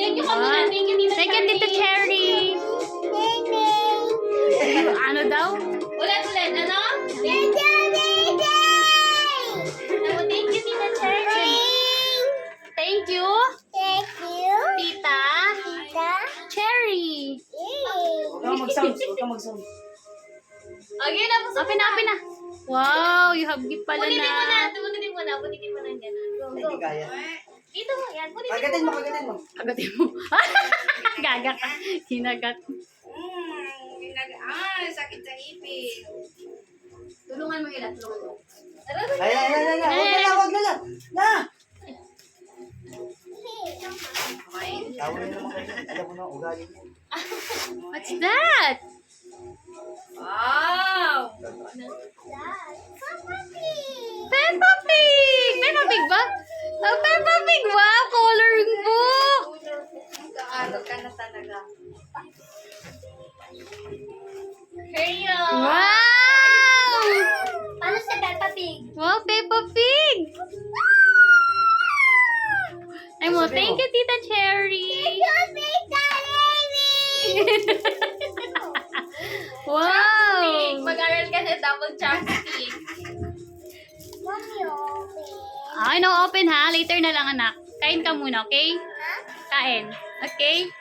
Thank you ka muna. Thank you, Tita Thank you, Tita Cherry. Ano daw? Ulit. Ano? Thank you, Tita Cherry. Thank you, Tita Cherry. Huwag kang mag-sound. Okay na, Open na. Wow, you have gift pala Punitin mo na. na. Punitin mo na. Ganun. Go. Hindi kaya. Dito mo, yan. Punitin mo. Kagatin mo. Agatin mo. Gaga ka. Kinagat. Sakit sa ipin. Tulungan mo ilan. Tulungan mo. Ay. Huwag na lang. Na! Tawag na naman kayo. Alam mo na, ugali mo. What's that? Wow! Peppa Pig! Peppa Pig ba? Oh, Peppa Pig! Wow! Coloring book! Ano ka na talaga? Crayon. Wow! Paano sa Peppa Pig? Wow, Peppa Pig! Ay mo, thank you, Tita Cherry! Wow! Mag-aral ka na double chopstick. Ay, no, open ha. Later na lang, anak. Kain ka muna, okay? Kain. Okay?